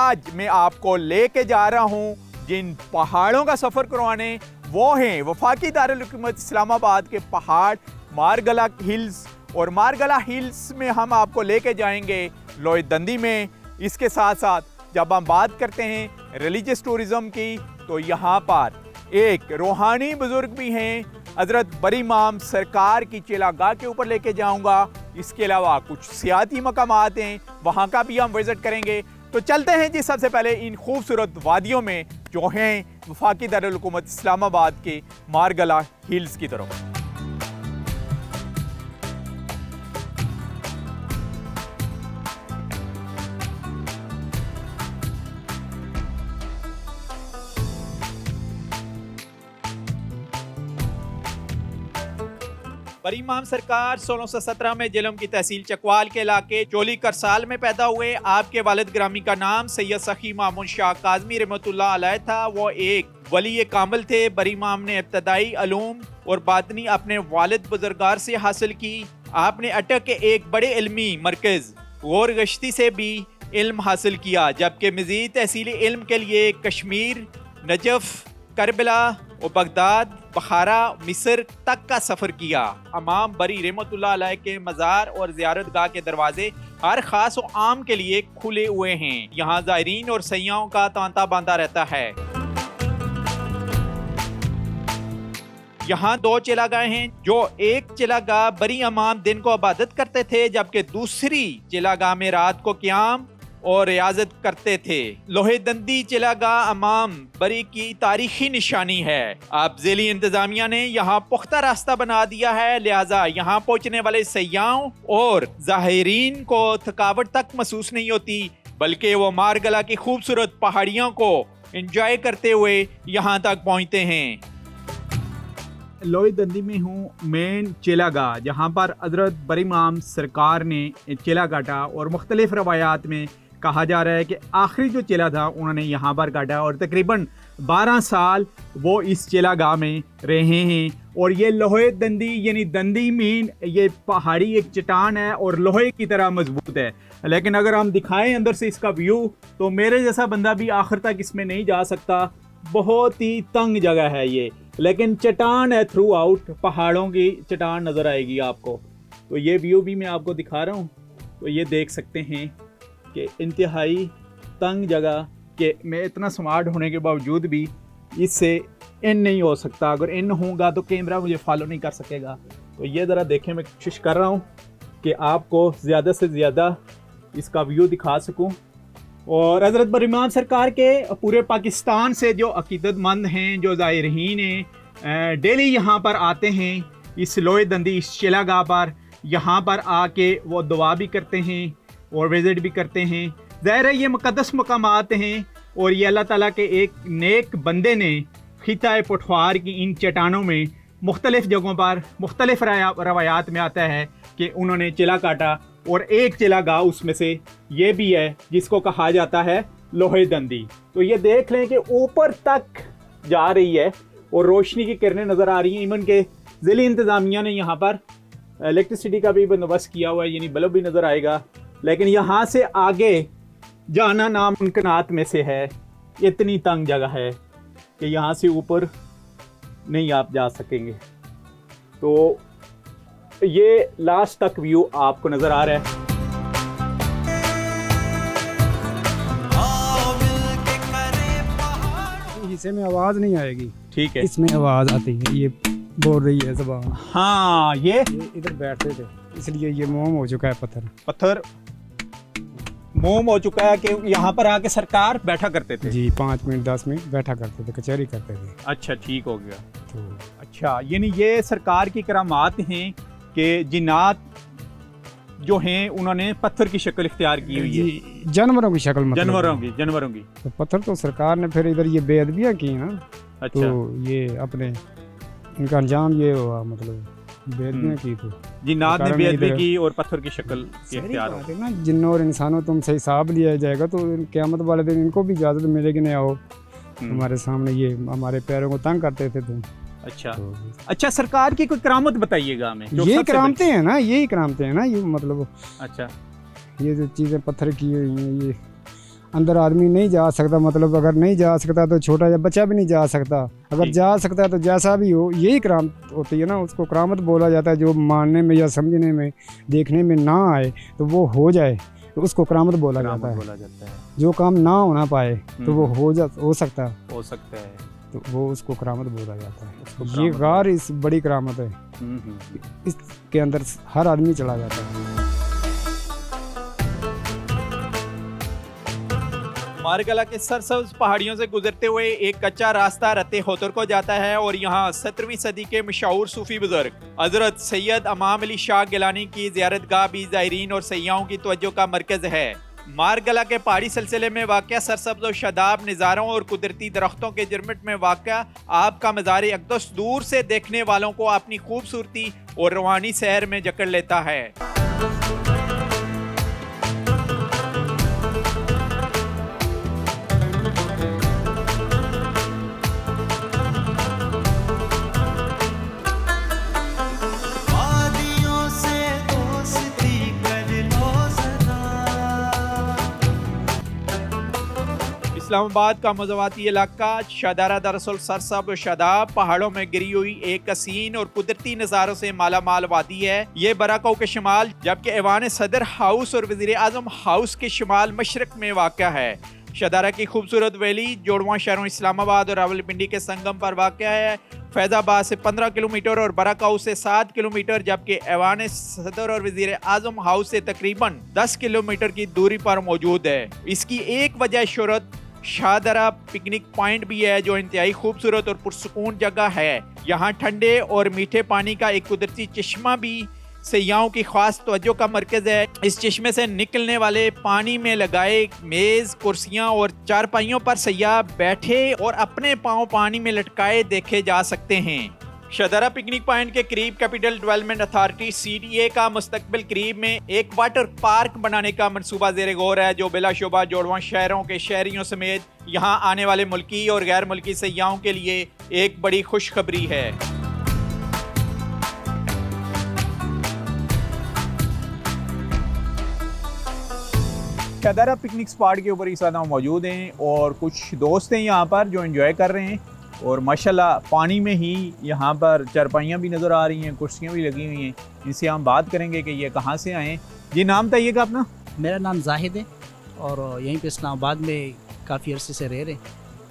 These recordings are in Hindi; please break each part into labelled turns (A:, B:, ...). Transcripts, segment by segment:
A: आज मैं आपको लेके जा रहा हूं जिन पहाड़ों का सफ़र करवाने, वो हैं वफाकी दारुल हुकूमत इस्लामाबाद के पहाड़ मारगला हिल्स। और मारगला हिल्स में हम आपको लेके जाएंगे लोहीदंदी में। इसके साथ साथ जब हम बात करते हैं रिलीजियस टूरिज़म की, तो यहाँ पर एक रूहानी बुज़ुर्ग भी हैं, हज़रत बरी इमाम सरकार की चिलागाह के ऊपर लेके जाऊंगा। इसके अलावा कुछ सियाती मकामात हैं, वहाँ का भी हम विज़िट करेंगे। तो चलते हैं जी सबसे पहले इन खूबसूरत वादियों में जो हैं वफाकी दारुल हुकूमत इस्लामाबाद के मारगला हिल्स की तरफ। बरी इमाम सरकार 1617 में जिलम की तहसील चकवाल के इलाके चोली करसाल में पैदा हुए। आपके वालिद ग्रामी का नाम सैयद सखी मामून शाह काज़मी रहमतुल्लाह अलैह था। वो एक वली कामिल थे। बरी इमाम ने इब्तदाई अलूम और बातनी अपने वालिद बुजुर्गार से हासिल की। आपने अटक के एक बड़े इल्मी मरकज़ गौर गश्ती से भी इल्म हासिल किया, जबकि मज़ीद तहसीली इल्म के लिए कश्मीर, नजफ़, करबला और बगदाद, बखारा, मिस्र तक का सफ़र किया। इमाम बरी रहमतुल्लाह अलैह के मज़ार और ज़ियारतगाह के दरवाजे हर ख़ास और आम के लिए खुले हुए हैं। यहाँ ज़ायरीन और सयाहों का तांता बांधा रहता है। यहाँ 2 चिलागाहें हैं, जो एक चिलागाह बरी इमाम दिन को इबादत करते थे, जबकि दूसरी चिलागाह में रात को क़याम और रियाजत करते थे। लोहीदंदी चिलागाह इमाम बरी की तारीखी निशानी है। अब ज़िली इंतजामिया ने यहाँ पुख्ता रास्ता बना दिया है, लिहाजा यहाँ पहुँचने वाले सयाहों और ज़ाहिरीन को थकावट तक महसूस नहीं होती, बल्कि वो मारगला की खूबसूरत पहाड़ियों को एंजॉय करते हुए यहाँ तक पहुँचते हैं। लोहीदंदी में हूँ मेन चिलागाह, जहाँ पर हज़रत बरी इमाम सरकार ने चिला काटा और मुख्तलिफ रवायात में कहा जा रहा है कि आखिरी जो चिला था उन्होंने यहाँ पर काटा और तकरीबन 12 साल वो इस चिलागाह में रहे हैं। और ये लोहीदंदी यानी दंदी मीन, ये पहाड़ी एक चट्टान है और लोहे की तरह मजबूत है। लेकिन अगर हम दिखाएं अंदर से इसका व्यू, तो मेरे जैसा बंदा भी आखिर तक इसमें नहीं जा सकता। बहुत ही तंग जगह है ये, लेकिन चट्टान है, थ्रू आउट पहाड़ों की चट्टान नज़र आएगी आपको। तो ये व्यू भी मैं आपको दिखा रहा हूँ, तो ये देख सकते हैं कि इंतहाई तंग जगह के मैं इतना स्मार्ट होने के बावजूद भी इससे इन नहीं हो सकता। अगर इन होगा तो कैमरा मुझे फॉलो नहीं कर सकेगा। तो ये ज़रा देखें, मैं कोशिश कर रहा हूँ कि आपको ज़्यादा से ज़्यादा इसका व्यू दिखा सकूँ। और हज़रत बरी इमाम सरकार के पूरे पाकिस्तान से जो अकीदतमंद हैं, जो ज़ायरीन हैं, डेली यहाँ पर आते हैं इस लोहीदंदी इस चिलागाह पर। यहाँ पर आके वो दुआ भी करते हैं और विज़िट भी करते हैं। ज़ाहिर है ये मुक़द्दस मकामात हैं और ये अल्लाह ताला के एक नेक बंदे ने खिता पठवार की इन चट्टानों में मुख्तलिफ़ जगहों पर मुख्तलिफ़ रवायात में आता है कि उन्होंने चिला काटा। और एक चिलागाह उसमें से ये भी है जिसको कहा जाता है लोहीदंदी। तो ये देख लें कि ऊपर तक जा रही है और रोशनी की किरणें नज़र आ रही हैं। इवन के ज़िली इंतज़ामिया ने यहाँ पर इलेक्ट्रिसिटी का भी बंदोबस्त किया हुआ है, यानी बल्ब भी नज़र आएगा। लेकिन यहाँ से आगे जाना नामुमकिनात में से है। इतनी तंग जगह है कि यहाँ से ऊपर नहीं आप जा सकेंगे। तो ये लास्ट तक व्यू आपको नज़र आ रहा है।
B: हिस्से में आवाज़ नहीं आएगी, ठीक है, इसमें आवाज़ आती है। ये बोल रही है ज़बान।
A: हाँ, ये
B: इधर बैठते थे, इसलिए ये मोम हो चुका है।
A: पत्थर मोम हो चुका है कि यहाँ पर आके सरकार बैठा करते थे
B: जी। 5 मिनट 10 मिनट बैठा करते थे, कचहरी करते थे।
A: अच्छा, ठीक हो गया।
B: तो
A: अच्छा, यानी ये सरकार की करामात हैं कि जिन्नात जो हैं उन्होंने पत्थर की शक्ल इख्तियार की हुई है,
B: जानवरों की शक्ल,
A: मतलब जानवरों की।
B: तो पत्थर तो सरकार ने फिर इधर ये बेअदबियाँ की ना।
A: अच्छा।
B: तो ये अपने इनका अंजाम ये हुआ, मतलब बेअदबियाँ की। तो
A: जिन्नात ने बेअदबी की और पत्थर की शक्ल इख्तियार हो
B: ना। जिन्नों और इंसानों तुमसे हिसाब लिया जाएगा, तो क़यामत वाले दिन इनको भी इजाज़त मिलेगी नहीं आओ हमारे सामने, ये हमारे पैरों को तंग करते थे तुम।
A: अच्छा तो, अच्छा, सरकार की कोई करामत बताइएगा हमें।
B: ये करामते हैं ना, यही करामते हैं ना, ये मतलब।
A: अच्छा,
B: ये जो चीज़ें पत्थर की हुई हैं, ये अंदर आदमी नहीं जा सकता, मतलब अगर नहीं जा सकता तो छोटा या बच्चा भी नहीं जा सकता, अगर जा सकता है तो जैसा भी हो, यही करामत होती है ना, उसको करामत बोला जाता है। जो मानने में या समझने में देखने में ना आए तो वो हो जाए तो उसको करामत बोला जाता है। जो काम ना होना पाए तो वो हो सकता है तो वो उसको करामत बोला जाता है। ये गार इस बड़ी करामत है, इसके अंदर हर आदमी चला जाता है।
A: मारगला के सरसब्ज पहाड़ियों से गुजरते हुए एक कच्चा रास्ता रत्ते होतर को जाता है और यहाँ 17वीं सदी के मशहूर सूफी बुजुर्ग हजरत सैयद इमाम अली शाह गिलानी की ज़ियारतगाह भी ज़ायरीन और सयाहों की तवज्जो का मरकज़ है। मारगला के पहाड़ी सिलसिले में वाक़या सरसब्ज और शादाब नज़ारों और कुदरती दरख्तों के झुरमुट में वाक़या आपका मज़ार अक़दस दूर से देखने वालों को अपनी खूबसूरती और रूहानी सैर में जकड़ लेता है। इस्लामाबाद का मज़ावाती इलाका शादारा दरअसल सरसब्ज़ और शादाब पहाड़ों में गिरी हुई एक हसीन और कुदरती नज़ारों से माला माल वादी है। ये बराकों के शिमाल जबकि ऐवान सदर हाउस और वज़ीर आज़म हाउस के शिमाल मशरक में वाक़या है। शादारा की खूबसूरत वैली जोड़वा शहरों इस्लामाबाद और रावलपिंडी के संगम पर वाक़या है। फैज़ाबाद से 15 किलोमीटर और बराक हाउस से 7 किलोमीटर जबकि ऐवान सदर और वज़ीर आज़म हाउस से तकरीबन 10 किलोमीटर की दूरी पर मौजूद है। इसकी एक वजह शोहरत शाहदरा पिकनिक पॉइंट भी है जो इंतहाई खूबसूरत और पुरसुकून जगह है। यहाँ ठंडे और मीठे पानी का एक कुदरती चश्मा भी सयाहों की खास तवज्जो का मरकज़ है। इस चश्मे से निकलने वाले पानी में लगाए मेज़, कुर्सियाँ और चारपाइयों पर सयाह बैठे और अपने पाँव पानी में लटकाए देखे जा सकते हैं। शादारा पिकनिक पॉइंट के करीब कैपिटल डेवलपमेंट अथॉरिटी CDA का मुस्तकबिल करीब में एक वाटर पार्क बनाने का मंसूबा ज़ेरे गौर है जो बिलाशुबा जोड़वा शहरों के शहरियों समेत यहाँ आने वाले मुल्की और गैर मुल्की सयाहों के लिए एक बड़ी खुशखबरी है। शादारा पिकनिक स्पॉट के ऊपर इस वक्त हम मौजूद हैं और कुछ दोस्त हैं यहाँ पर जो एंजॉय कर रहे हैं और माशाल्लाह पानी में ही यहाँ पर चारपाइयाँ भी नज़र आ रही हैं, कुर्सियाँ भी लगी हुई हैं। इनसे हम बात करेंगे कि ये कहाँ से आए हैं। जी नाम बताइएगा अपना।
C: मेरा नाम जाहिद है और यहीं पे इस्लामाबाद में काफ़ी अरसे से रह रहे।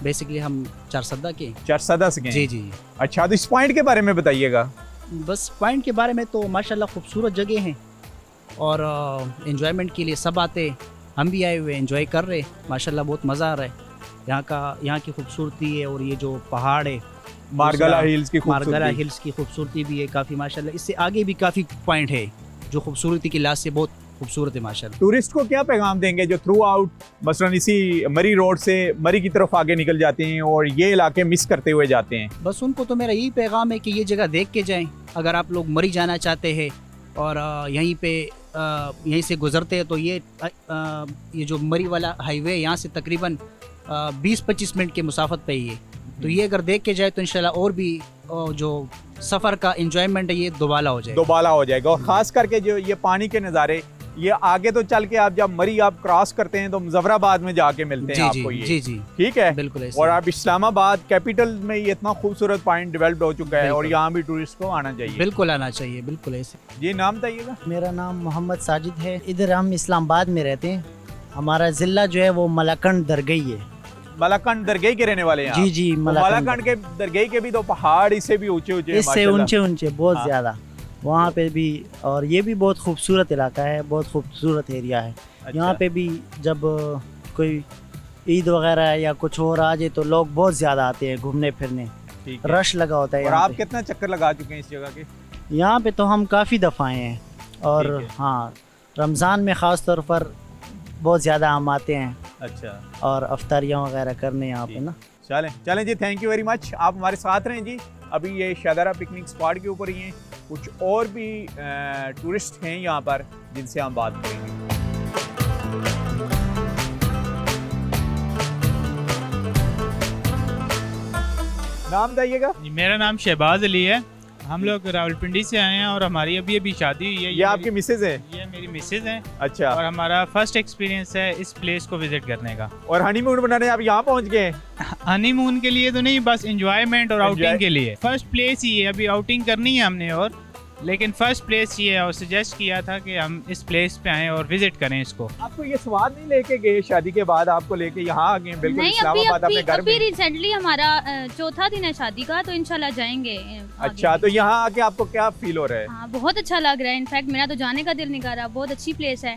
C: बेसिकली हम चारसदा के।
A: चारसदा से?
C: जी जी।
A: अच्छा, तो इस पॉइंट के बारे में बताइएगा।
C: बस पॉइंट के बारे में तो माशाल्लाह खूबसूरत जगह हैं और एंजॉयमेंट के लिए सब आते, हम भी आए हुए एंजॉय कर रहे। माशाल्लाह बहुत मज़ा आ रहा है। यहाँ की खूबसूरती है और ये जो पहाड़ है
A: मारगला हिल्स
C: की खूबसूरती भी है काफ़ी माशाल्लाह। इससे आगे भी काफ़ी पॉइंट है जो खूबसूरती के लिहाज से बहुत खूबसूरत है माशाल्लाह।
A: टूरिस्ट को क्या पैगाम देंगे जो थ्रू आउट मसलन इसी मरी रोड से मरी की तरफ आगे निकल जाते हैं और ये इलाके मिस करते हुए जाते हैं? बस
C: उनको तो मेरा यही पैगाम है कि ये जगह देख के जाएं। अगर आप लोग मरी जाना चाहते हैं और यहीं से गुजरते हैं तो ये जो मरी वाला हाईवे यहाँ से तकरीबन 20-25 मिनट के मुसाफत पे ही है। तो ये अगर देख के जाए तो इंशाल्लाह और भी जो सफ़र का एंजॉयमेंट है ये दोबाला हो जाएगा। और ख़ास करके जो ये पानी के नज़ारे ये आगे तो चल के आप जब मरी आप क्रॉस करते हैं तो मुजफ्फराबाद में जाके मिलते हैं आपको। ये जी जी ठीक है, बिल्कुल। और आप इस्लामाबाद कैपिटल में ये इतना खूबसूरत पॉइंट डेवलप हो चुका है और यहाँ भी टूरिस्ट को आना चाहिए। बिल्कुल आना चाहिए, बिल्कुल ऐसे।
A: ये नाम बताइएगा।
D: मेरा नाम मोहम्मद साजिद है। इधर हम इस्लामाबाद में रहते हैं। हमारा ज़िला जो है वो मलाकंड दरगई है।
A: मलाकंड दरगई के रहने वाले हैं?
D: जी जी।
A: मलाकंड के दरगई के भी तो पहाड़ इससे भी ऊंचे
D: ऊंचे बहुत ज्यादा वहाँ पे भी। और ये भी बहुत खूबसूरत इलाका है, बहुत खूबसूरत एरिया है। अच्छा। यहाँ पे भी जब कोई ईद वगैरह या कुछ और आ जाए तो लोग बहुत ज्यादा आते हैं घूमने फिरने, रश लगा होता है।
A: और आप कितना चक्कर लगा चुके हैं इस जगह के?
D: यहाँ पे तो हम काफ़ी दफ़ा आए हैं और हाँ, रमज़ान में ख़ास तौर पर बहुत ज़्यादा हम आते हैं।
A: अच्छा। और
D: अफ्तारियाँ वगैरह करने यहाँ पे ना।
A: चलें जी, थैंक यू वेरी मच। आप हमारे साथ रहें जी। अभी ये शादारा पिकनिक स्पॉट के ऊपर ही हैं, कुछ और भी टूरिस्ट हैं यहाँ पर जिनसे हम बात करेंगे। नाम बताइएगा।
E: मेरा नाम शहबाज अली है हम लोग रावलपिंडी से आए हैं और हमारी अभी अभी शादी हुई है।
A: ये आपकी मिसेज है?
E: ये मेरी मिसेज हैं।
A: अच्छा।
E: और हमारा फर्स्ट एक्सपीरियंस है इस प्लेस को विजिट करने का।
A: और हनीमून बनाने आप यहाँ पहुँच गए?
E: हनीमून के लिए तो नहीं, बस एंजॉयमेंट और
A: Enjoy-
E: आउटिंग के लिए। फर्स्ट प्लेस ही है, अभी आउटिंग करनी है हमने, और लेकिन फर्स्ट प्लेस ये है और सजेस्ट किया था कि हम इस प्लेस पे आएँ और विजिट करें इसको।
A: आपको ये स्वाद नहीं लेके गए शादी के बाद, आपको लेके यहाँ आ गए बिल्कुल
F: नहीं,
A: इस्लामाबाद अपने घर
F: अभी
A: में?
F: रिसेंटली हमारा चौथा दिन है शादी का, तो इंशाल्लाह जाएंगे आगे।
A: अच्छा, तो यहाँ आके आपको क्या फील हो रहा है?
F: हाँ, बहुत अच्छा लग रहा है। इनफैक्ट मेरा तो जाने का दिल नहीं कर रहा। बहुत अच्छी प्लेस है।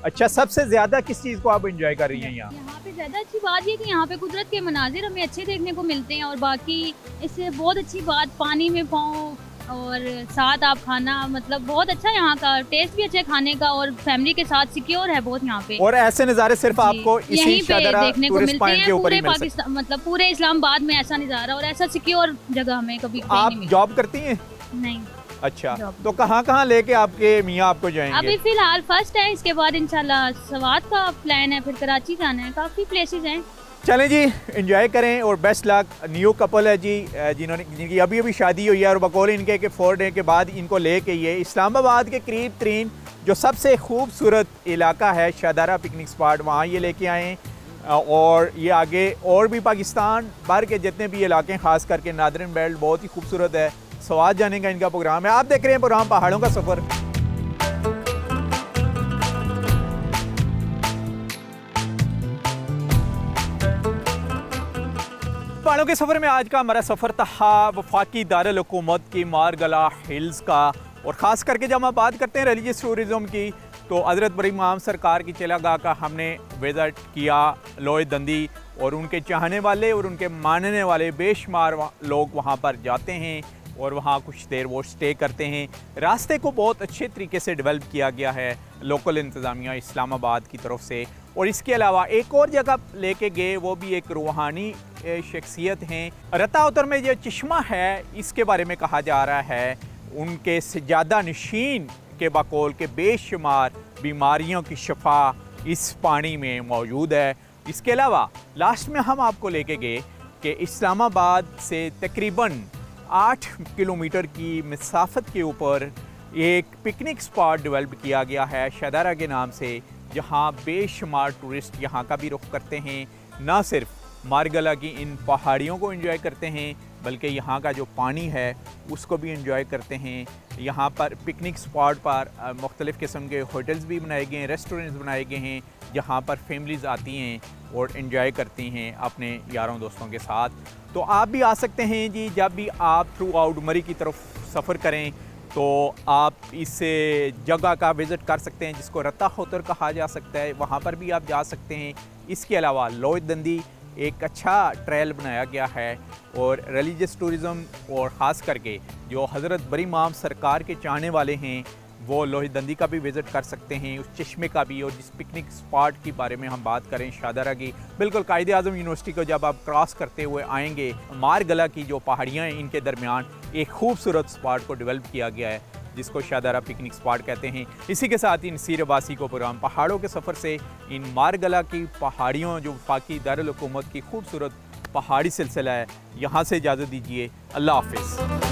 A: अच्छा, सबसे ज्यादा किस चीज को आप एंजॉय कर रही हैं यहाँ?
F: यहाँ पे ज्यादा अच्छी बात ये कि यहाँ पे कुदरत के मनाजिर हमें अच्छे देखने को मिलते हैं, और बाकी इससे बहुत अच्छी बात पानी में पाँव और साथ आप खाना, मतलब बहुत अच्छा यहाँ का टेस्ट भी अच्छा है खाने का, और फैमिली के साथ सिक्योर है बहुत यहाँ पे।
A: और ऐसे नज़ारे सिर्फ
F: जी,
A: आपको इसी
F: यहीं पे
A: शादारा
F: देखने को
A: टूरिस्ट
F: मिलते
A: पॉइंट के
F: हैं
A: ऊपर ही
F: पूरे
A: मिल सकते
F: पाकिस्तान, मतलब पूरे इस्लामाबाद में ऐसा नज़ारा और ऐसा सिक्योर जगह हमें कभी कहीं
A: आप
F: नहीं मिली।
A: जॉब करती हैं?
F: नहीं,
A: अच्छा,
F: जॉब।
A: तो कहाँ लेके आपके मियाँ आपको जाएंगे?
F: अभी फिलहाल फर्स्ट है, इसके बाद इंशाल्लाह सवात का प्लान है, फिर कराची जाना है, काफ़ी प्लेसेस हैं।
A: चलें जी, एंजॉय करें और बेस्ट लक। न्यू कपल है जी, जिनकी अभी अभी शादी हुई है, और बकौल इनके के 4 डे के बाद इनको लेके ये इस्लामाबाद के करीब तरीन जो सबसे खूबसूरत इलाका है शादारा पिकनिक स्पॉट, वहाँ ये लेके आए हैं। और ये आगे और भी पाकिस्तान भर के जितने भी इलाके हैं, ख़ास करके नादरिन बेल्ट बहुत ही खूबसूरत है। स्वाद जाने का इनका प्रोग्राम है। आप देख रहे हैं प्रोग्राम पहाड़ों का सफ़र। पहाड़ों के सफ़र में आज का हमारा सफ़र था वफाकी दारुल हुकूमत की मारगला हिल्स का, और ख़ास करके जब हम बात करते हैं रिलीजियस टूरिज़म की, तो हज़रत बरी इमाम सरकार की चलागाह का हमने विज़िट किया। लोहे दंदी और उनके चाहने वाले और उनके मानने वाले बेशुमार लोग वहाँ पर जाते हैं और वहाँ कुछ देर वो स्टे करते हैं। रास्ते को बहुत अच्छे तरीके से डेवलप किया गया है लोकल इंतज़ामिया इस्लामाबाद की तरफ से। और इसके अलावा एक और जगह लेके गए, वो भी एक रूहानी शख्सियत हैं। रताउतर में जो चश्मा है, इसके बारे में कहा जा रहा है उनके सजादा नशीन के बकौल के बेशुमार बीमारियों की शफा इस पानी में मौजूद है। इसके अलावा लास्ट में हम आपको लेके गए कि इस्लामाबाद से तकरीबन 8 किलोमीटर की मसाफत के ऊपर एक पिकनिक स्पॉट डेवलप किया गया है शादारा के नाम से, जहां बेशुमार टूरिस्ट यहां का भी रुख करते हैं। ना सिर्फ मारगला की इन पहाड़ियों को एंजॉय करते हैं, बल्कि यहाँ का जो पानी है उसको भी एंजॉय करते हैं। यहाँ पर पिकनिक स्पॉट पर मुख्तलिफ़ किस्म के होटल्स भी बनाए गए हैं, रेस्टोरेंट्स बनाए गए हैं, जहाँ पर फैमिलीज़ आती हैं और एंजॉय करती हैं अपने यारों दोस्तों के साथ। तो आप भी आ सकते हैं जी। जब भी आप थ्रू आउट मरी की तरफ सफ़र करें तो आप इस जगह का विज़िट कर सकते हैं जिसको रत्ता होतर कहा जा सकता है, वहाँ पर भी आप जा सकते हैं। इसके अलावा लोहे दंदी एक अच्छा ट्रेल बनाया गया है, और रिलीजियस टूरिज़म और ख़ास करके जो हज़रत बरी इमाम सरकार के चाहने वाले हैं वो लोहे दंदी का भी विज़िट कर सकते हैं, उस चश्मे का भी। और जिस पिकनिक स्पॉट के बारे में हम बात करें शादारा की, बिल्कुल कायदे आज़म यूनिवर्सिटी को जब आप क्रॉस करते हुए आएंगे, मारगला की जो पहाड़ियाँ हैं इनके दरमियान एक खूबसूरत स्पॉट को डेवलप किया गया है जिसको शादारा पिकनिक स्पॉट कहते हैं। इसी के साथ ही नसीर अब्बासी को प्रोग्राम पहाड़ों के सफ़र से इन मारगला की पहाड़ियों जो वफाकी दारुल हुकूमत की खूबसूरत पहाड़ी सिलसिला है, यहाँ से इजाज़त दीजिए। अल्लाह हाफ़िज़।